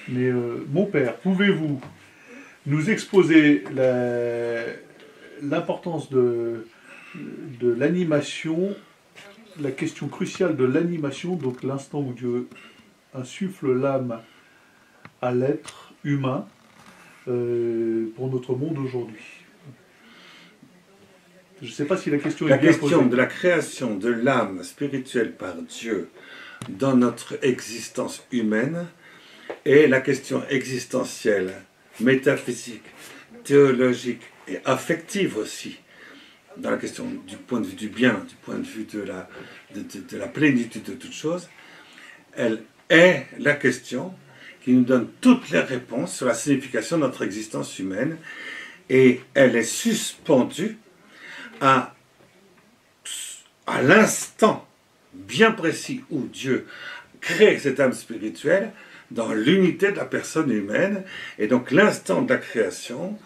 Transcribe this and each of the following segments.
Mais mon père, pouvez-vous nous exposer l'importance de l'animation, la question cruciale de l'animation, donc l'instant où Dieu insuffle l'âme à l'être humain pour notre monde aujourd'hui? Je ne sais pas si la question est bien posée. La question de la création de l'âme spirituelle par Dieu dans notre existence humaine est la question existentielle, métaphysique, théologique et affective aussi, dans la question du point de vue du bien, du point de vue de la plénitude de toute chose. Elle est la question qui nous donne toutes les réponses sur la signification de notre existence humaine, et elle est suspendue à l'instant bien précis où Dieu crée cette âme spirituelle dans l'unité de la personne humaine. Et donc l'instant de la création,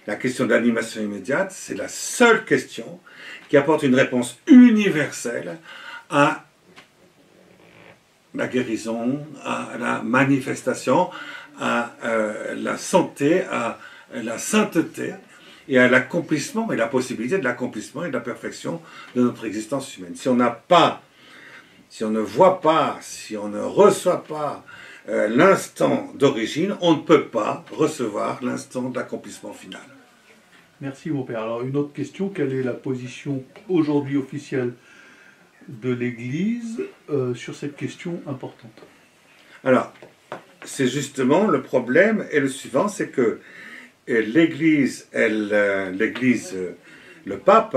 la question de l'animation immédiate, c'est la seule question qui apporte une réponse universelle à la guérison, à la manifestation, à la santé, à la sainteté, et à l'accomplissement et la possibilité de l'accomplissement et de la perfection de notre existence humaine. Si on n'a pas, si on ne voit pas, si on ne reçoit pas l'instant d'origine, on ne peut pas recevoir l'instant d'accomplissement final. Merci mon père. Alors une autre question, quelle est la position aujourd'hui officielle de l'Église sur cette question importante? Alors, c'est justement le problème est le suivant, c'est que l'Église, le pape,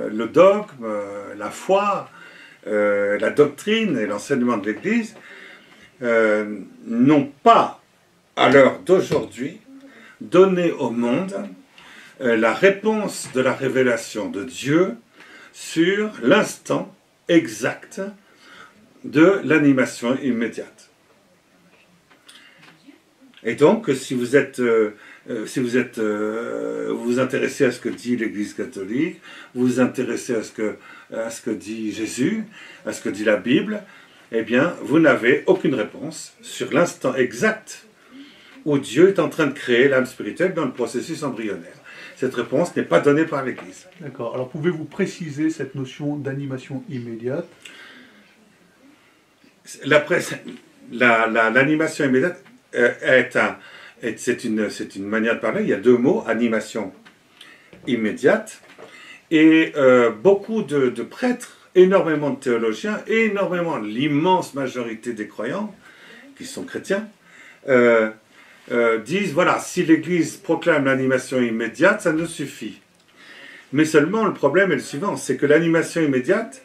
le dogme, la foi, la doctrine et l'enseignement de l'Église n'ont pas, à l'heure d'aujourd'hui, donné au monde la réponse de la révélation de Dieu sur l'instant exact de l'animation immédiate. Et donc, si vous vous intéressez à ce que dit l'Église catholique, vous vous intéressez à ce que dit Jésus, à ce que dit la Bible, eh bien, vous n'avez aucune réponse sur l'instant exact où Dieu est en train de créer l'âme spirituelle dans le processus embryonnaire. Cette réponse n'est pas donnée par l'Église. D'accord. Alors, pouvez-vous préciser cette notion d'animation immédiate? L'animation immédiate c'est une manière de parler. Il y a deux mots, animation immédiate. Et beaucoup de prêtres, énormément de théologiens, énormément, l'immense majorité des croyants, qui sont chrétiens, disent, voilà, si l'Église proclame l'animation immédiate, ça nous suffit. Mais seulement, le problème est le suivant, c'est que l'animation immédiate,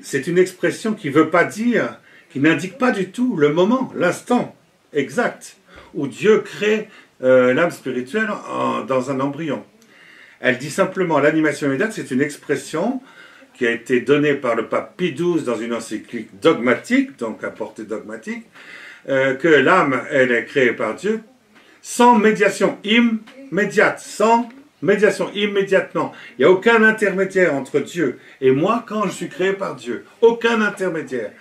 c'est une expression qui veut pas dire, qui n'indique pas du tout le moment, l'instant exact, où Dieu crée l'âme spirituelle dans un embryon. Elle dit simplement, l'animation immédiate, c'est une expression qui a été donnée par le pape Pie XII dans une encyclique dogmatique, donc à portée dogmatique, que l'âme, elle est créée par Dieu sans médiation immédiate, sans médiation immédiatement. Il n'y a aucun intermédiaire entre Dieu et moi quand je suis créé par Dieu. Aucun intermédiaire.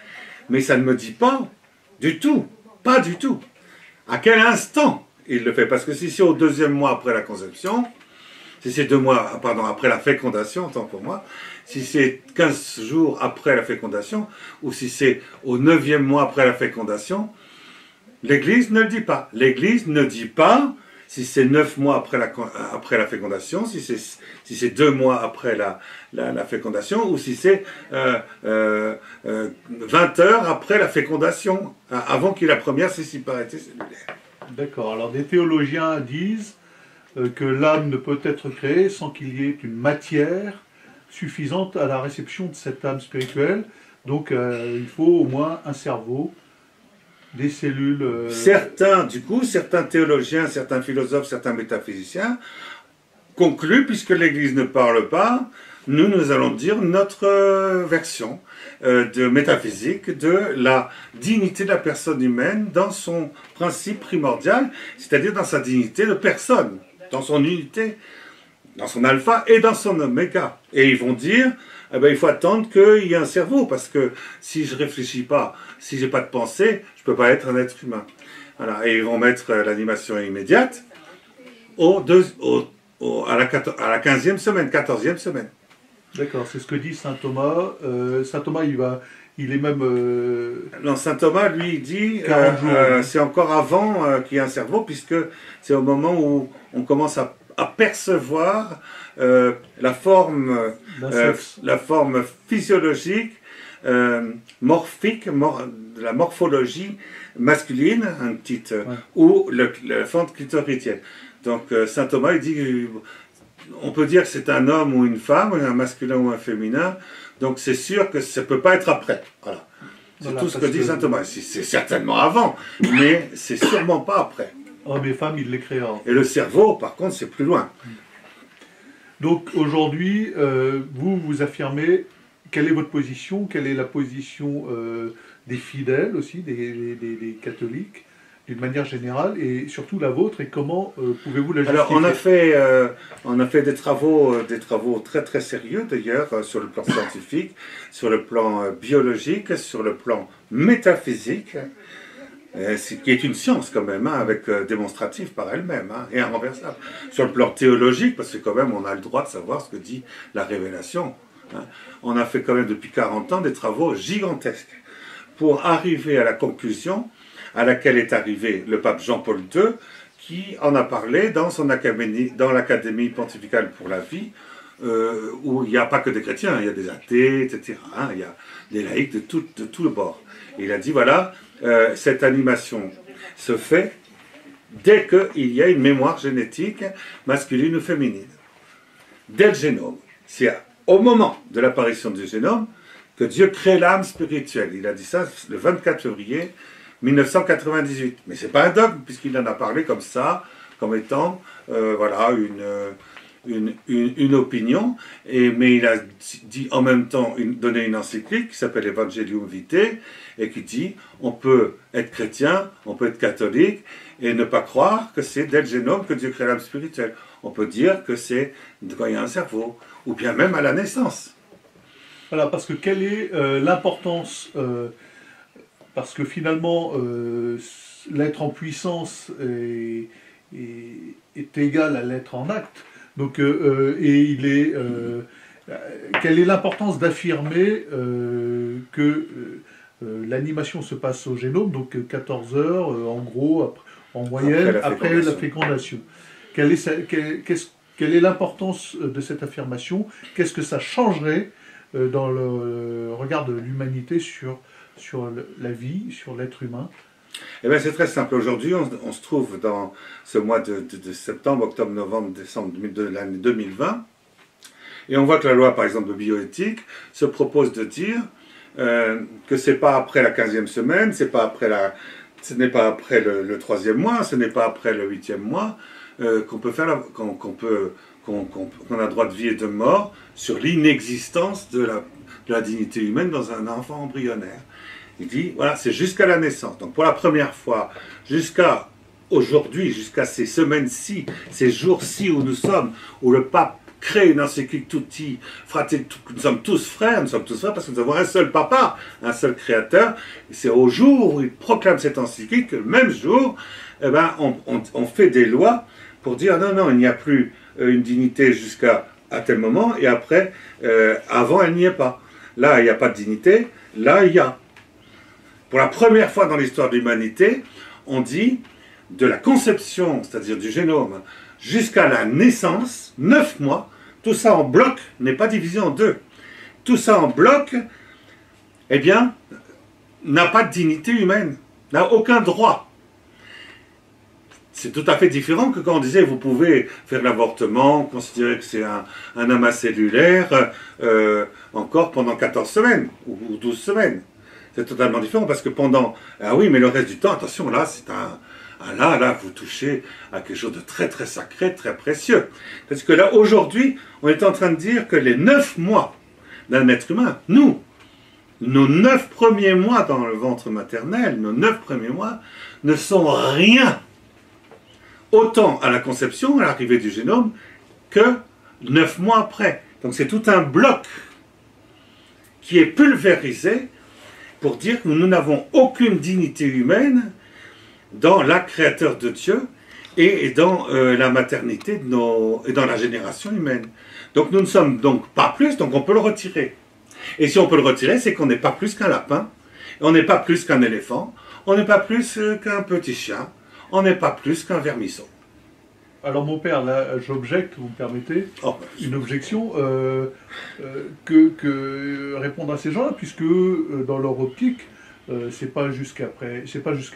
Mais ça ne me dit pas du tout, pas du tout, à quel instant il le fait. Parce que si c'est au 2e mois après la conception, si c'est 2 mois, après la fécondation, autant pour moi, si c'est 15 jours après la fécondation, ou si c'est au 9e mois après la fécondation, l'Église ne le dit pas. L'Église ne dit pas si c'est 9 mois après la fécondation, si c'est 2 mois après la fécondation, ou si c'est 20 heures après la fécondation, avant qu'il y ait la première sessiparité cellulaire. D'accord. Alors des théologiens disent que l'âme ne peut être créée sans qu'il y ait une matière suffisante à la réception de cette âme spirituelle. Donc il faut au moins un cerveau, des cellules... Certains théologiens, certains philosophes, certains métaphysiciens concluent, puisque l'Église ne parle pas, nous allons dire notre version de métaphysique de la dignité de la personne humaine dans son principe primordial, c'est-à-dire dans sa dignité de personne, dans son unité, dans son alpha et dans son oméga. Et ils vont dire, eh ben, il faut attendre qu'il y ait un cerveau, parce que si je réfléchis pas, si j'ai pas de pensée, je peux pas être un être humain. Voilà, et ils vont mettre l'animation immédiate à la 15e semaine, 14e semaine. D'accord, c'est ce que dit saint Thomas. Saint Thomas, il est même... Non, saint Thomas, lui, il dit 40 jours. c'est encore avant qu'il y ait un cerveau, puisque c'est au moment où on commence à percevoir la forme physiologique, morphique, de la morphologie masculine, ou la forme clitoridienne. Donc saint Thomas, il dit, on peut dire que c'est un homme ou une femme, un masculin ou un féminin, donc c'est sûr que ça ne peut pas être après. Voilà. C'est tout ce que dit saint Thomas. C'est certainement avant, mais c'est sûrement pas après. Hommes et femmes, il les créera. Et le cerveau, par contre, c'est plus loin. Donc aujourd'hui, vous affirmez, quelle est votre position? Quelle est la position des fidèles aussi, des catholiques, d'une manière générale, et surtout la vôtre, et comment pouvez-vous la justifier? Alors on a fait des travaux très très sérieux d'ailleurs, sur le plan scientifique, sur le plan biologique, sur le plan métaphysique, qui est une science quand même, avec démonstratif par elle-même, et irrenversable. Sur le plan théologique, parce que quand même on a le droit de savoir ce que dit la révélation. On a fait quand même depuis 40 ans des travaux gigantesques pour arriver à la conclusion à laquelle est arrivé le pape Jean-Paul II, qui en a parlé dans l'Académie pontificale pour la vie, où il n'y a pas que des chrétiens, il y a des athées, etc. Il y a des laïcs de tout le bord. Et il a dit, voilà, cette animation se fait dès qu'il y a une mémoire génétique masculine ou féminine. Dès le génome. C'est au moment de l'apparition du génome que Dieu crée l'âme spirituelle. Il a dit ça le 24 février 1998. Mais ce n'est pas un dogme, puisqu'il en a parlé comme ça, comme étant voilà, une opinion, mais il a dit en même temps, donné une encyclique qui s'appelle Evangelium Vitae, et qui dit on peut être chrétien, on peut être catholique, et ne pas croire que c'est dès le génome que Dieu crée l'âme spirituelle. On peut dire que c'est quand il y a un cerveau, ou bien même à la naissance. Voilà, parce que quelle est l'importance parce que finalement, l'être en puissance est égal à l'être en acte. Donc, quelle est l'importance d'affirmer que l'animation se passe au génome, donc 14 heures, en gros, en moyenne, après la fécondation. Quelle est l'importance de cette affirmation? Qu'est-ce que ça changerait dans le regard de l'humanité sur la vie, sur l'être humain? Eh bien, c'est très simple. Aujourd'hui, on se trouve dans ce mois de septembre, octobre, novembre, décembre de l'année 2020, et on voit que la loi, par exemple, de bioéthique, se propose de dire que c'est pas après la 15e semaine, ce n'est pas après le 3e mois, ce n'est pas après le 8e mois, qu'on a droit de vie et de mort sur l'inexistence de la dignité humaine dans un enfant embryonnaire. Il dit, voilà, c'est jusqu'à la naissance. Donc pour la première fois, jusqu'à aujourd'hui, jusqu'à ces semaines-ci, ces jours-ci où nous sommes, où le pape crée une encyclique tutti fratelli, nous sommes tous frères parce que nous avons un seul papa, un seul créateur. Et c'est au jour où il proclame cette encyclique que le même jour, eh ben, on fait des lois pour dire non, il n'y a plus une dignité jusqu'à tel moment, et après, avant, elle n'y est pas. Là, il n'y a pas de dignité, là, il y a. Pour la première fois dans l'histoire de l'humanité, on dit de la conception, c'est-à-dire du génome, jusqu'à la naissance, 9 mois, tout ça en bloc, n'est pas divisé en deux. Tout ça en bloc, eh bien, n'a pas de dignité humaine, n'a aucun droit. C'est tout à fait différent que quand on disait vous pouvez faire l'avortement, considérer que c'est un amas cellulaire, encore pendant 14 semaines ou 12 semaines. C'est totalement différent parce que pendant... Ah oui, mais le reste du temps, attention, là, c'est là, vous touchez à quelque chose de très, très sacré, très précieux. Parce que là, aujourd'hui, on est en train de dire que les 9 mois d'un être humain, nos 9 premiers mois dans le ventre maternel, nos 9 premiers mois, ne sont rien. Autant à la conception, à l'arrivée du génome, que 9 mois après. Donc c'est tout un bloc qui est pulvérisé pour dire que nous n'avons aucune dignité humaine dans l'acte créateur de Dieu et dans la maternité et dans la génération humaine. Donc nous ne sommes donc pas plus, donc on peut le retirer. Et si on peut le retirer, c'est qu'on n'est pas plus qu'un lapin, on n'est pas plus qu'un éléphant, on n'est pas plus qu'un petit chien, on n'est pas plus qu'un vermisseau. Alors mon père, là, j'objecte, vous me permettez, une objection, que répondre à ces gens-là, puisque dans leur optique, c'est pas jusqu'à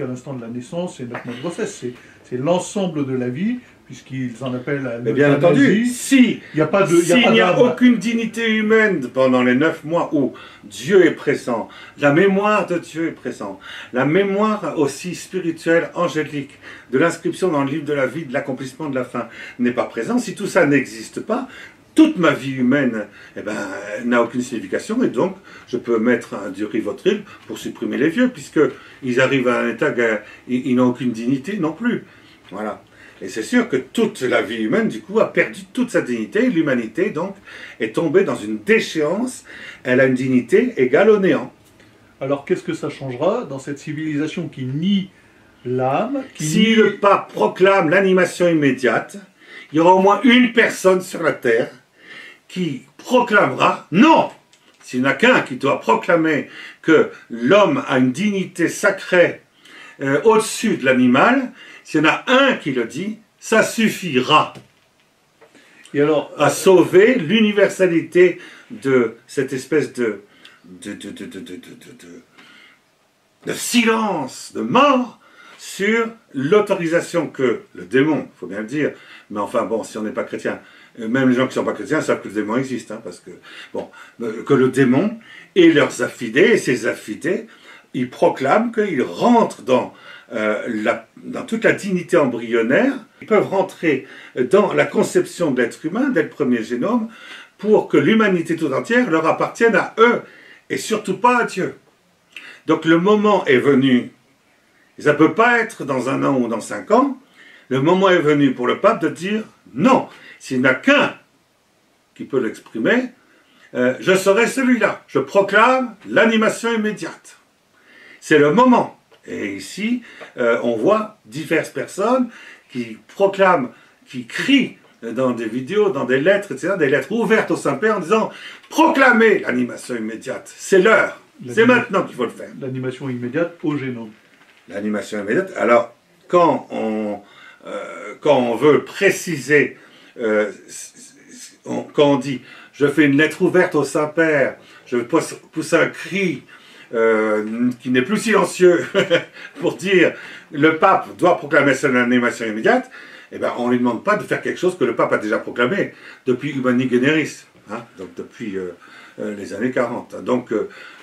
l'instant de la naissance et 9 mois de grossesse, c'est l'ensemble de la vie, puisqu'ils en appellent à l'euthanasie. Bien entendu, s'il n'y a aucune dignité humaine pendant les 9 mois où Dieu est présent, la mémoire de Dieu est présente, la mémoire aussi spirituelle, angélique, de l'inscription dans le livre de la vie, de l'accomplissement de la fin, n'est pas présent, si tout ça n'existe pas, toute ma vie humaine n'a aucune signification, et donc je peux mettre du Rivotril pour supprimer les vieux, puisqu'ils arrivent à un état qu'ils n'ont aucune dignité non plus. Voilà. Et c'est sûr que toute la vie humaine, du coup, a perdu toute sa dignité. L'humanité, donc, est tombée dans une déchéance. Elle a une dignité égale au néant. Alors, qu'est-ce que ça changera dans cette civilisation qui nie l'âme Si le pape proclame l'animation immédiate, il y aura au moins une personne sur la terre qui proclamera, non, s'il n'y en a qu'un qui doit proclamer que l'homme a une dignité sacrée au-dessus de l'animal, s'il y en a un qui le dit, ça suffira et alors, à sauver l'universalité de cette espèce de silence, de mort sur l'autorisation que le démon, il faut bien le dire, mais enfin bon, si on n'est pas chrétien, même les gens qui ne sont pas chrétiens savent que le démon existe, hein, parce que, bon, que le démon et leurs affidés, et ses affidés, ils proclament qu'ils rentrent dans toute la dignité embryonnaire, ils peuvent rentrer dans la conception de l'être humain, dès le premier génome, pour que l'humanité tout entière leur appartienne à eux, et surtout pas à Dieu. Donc le moment est venu, ça ne peut pas être dans 1 an ou dans 5 ans, le moment est venu pour le pape de dire non, s'il n'y en a qu'un qui peut l'exprimer, je serai celui-là, je proclame l'animation immédiate. C'est le moment. Et ici, on voit diverses personnes qui proclament, qui crient dans des vidéos, dans des lettres, etc., des lettres ouvertes au Saint-Père en disant « Proclamez l'animation immédiate, c'est l'heure, c'est maintenant qu'il faut le faire. » L'animation immédiate au génome. L'animation immédiate. Alors, quand on veut préciser, quand on dit « Je fais une lettre ouverte au Saint-Père, je pousse un cri, qui n'est plus silencieux pour dire le pape doit proclamer son animation immédiate, eh ben, on ne lui demande pas de faire quelque chose que le pape a déjà proclamé depuis Humani Generis, hein, donc depuis les années 40. Donc,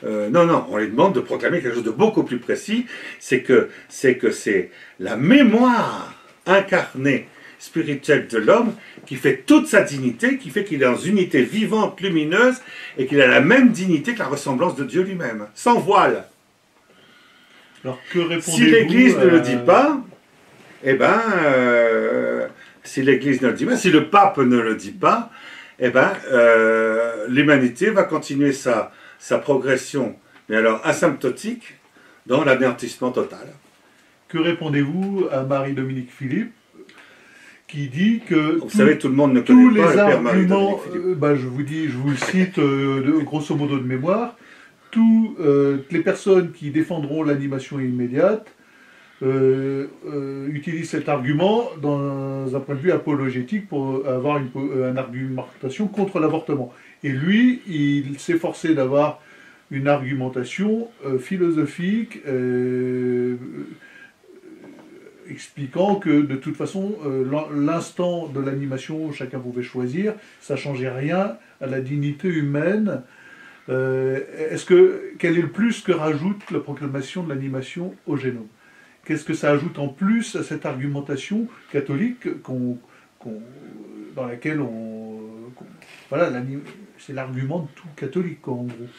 non, on lui demande de proclamer quelque chose de beaucoup plus précis, c'est que c'est la mémoire incarnée spirituelle de l'homme qui fait toute sa dignité, qui fait qu'il est dans une unité vivante, lumineuse, et qu'il a la même dignité que la ressemblance de Dieu lui-même, sans voile. Alors, que répondez-vous si l'Église ne le dit pas, eh ben, si l'Église ne le dit pas, si le pape ne le dit pas, eh ben, l'humanité va continuer sa progression, mais alors asymptotique, dans l'anéantissement total. Que répondez-vous à Marie-Dominique Philippe, qui dit que vous savez, tout le monde ne connaît pas le père Marie-Dominique Philippe. Je vous cite grosso modo de mémoire, toutes les personnes qui défendront l'animation immédiate utilisent cet argument dans un point de vue apologétique pour avoir une argumentation contre l'avortement. Et lui, il s'efforçait d'avoir une argumentation philosophique expliquant que de toute façon, l'instant de l'animation, chacun pouvait choisir, ça ne changeait rien à la dignité humaine. Quel est le plus que rajoute la proclamation de l'animation au génome? Qu'est-ce que ça ajoute en plus à cette argumentation catholique dans laquelle voilà, c'est l'argument de tout catholique, en gros.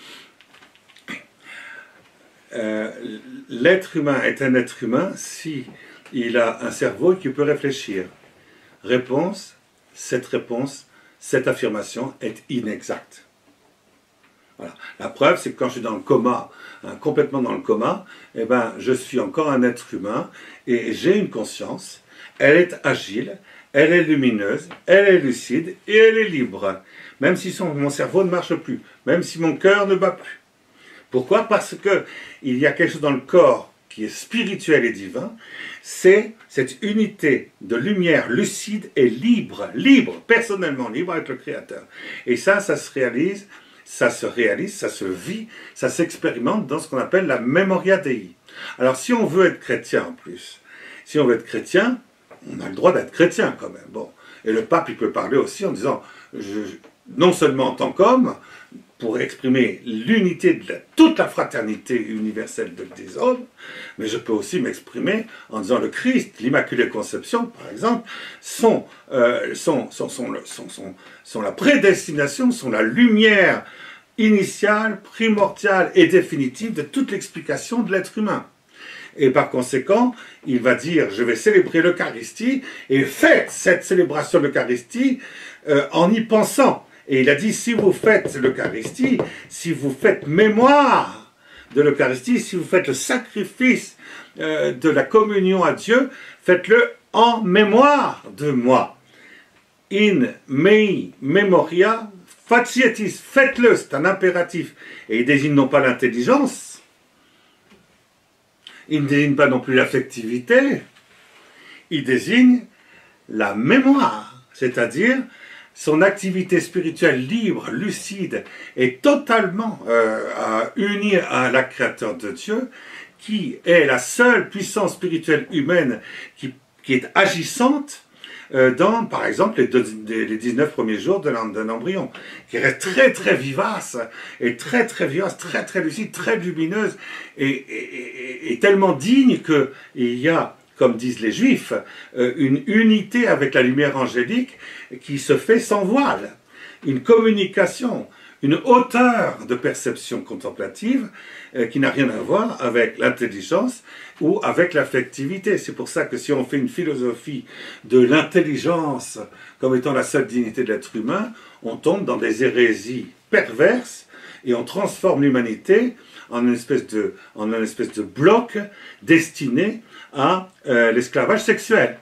L'être humain est un être humain si il a un cerveau qui peut réfléchir. Réponse, cette affirmation est inexacte. Voilà. La preuve, c'est que quand je suis dans le coma, complètement dans le coma, eh ben, je suis encore un être humain et j'ai une conscience. Elle est agile, elle est lumineuse, elle est lucide et elle est libre. Même si mon cerveau ne marche plus, même si mon cœur ne bat plus. Pourquoi? Parce qu'il y a quelque chose dans le corps qui est spirituel et divin, c'est cette unité de lumière lucide et libre, personnellement libre avec le Créateur. Et ça se réalise, ça se vit, ça s'expérimente dans ce qu'on appelle la Memoria Dei. Alors si on veut être chrétien en plus, si on veut être chrétien, on a le droit d'être chrétien quand même. Bon. Et le pape, il peut parler aussi en disant, non seulement en tant qu'homme, pour exprimer l'unité de toute la fraternité universelle des hommes, mais je peux aussi m'exprimer en disant le Christ, l'Immaculée Conception, par exemple, sont la prédestination, sont la lumière initiale, primordiale et définitive de toute l'explication de l'être humain. Et par conséquent, il va dire, je vais célébrer l'Eucharistie, et faites cette célébration de l'Eucharistie en y pensant. Et il a dit, si vous faites l'Eucharistie, si vous faites mémoire de l'Eucharistie, si vous faites le sacrifice de la communion à Dieu, faites-le en mémoire de moi. In mei memoria facietis, faites-le, c'est un impératif. Et il désigne non pas l'intelligence, il ne désigne pas non plus l'affectivité, il désigne la mémoire, c'est-à-dire son activité spirituelle libre, lucide et totalement unie à la Créateur de Dieu, qui est la seule puissance spirituelle humaine qui est agissante dans, par exemple, les 19 premiers jours d'un embryon, qui reste très très vivace, et très très vivace, très très lucide, très lumineuse, et tellement digne qu'il y a, comme disent les Juifs, une unité avec la lumière angélique qui se fait sans voile, une communication, une hauteur de perception contemplative qui n'a rien à voir avec l'intelligence ou avec l'affectivité. C'est pour ça que si on fait une philosophie de l'intelligence comme étant la seule dignité de l'être humain, on tombe dans des hérésies perverses et on transforme l'humanité en une espèce de bloc destiné à l'esclavage sexuel.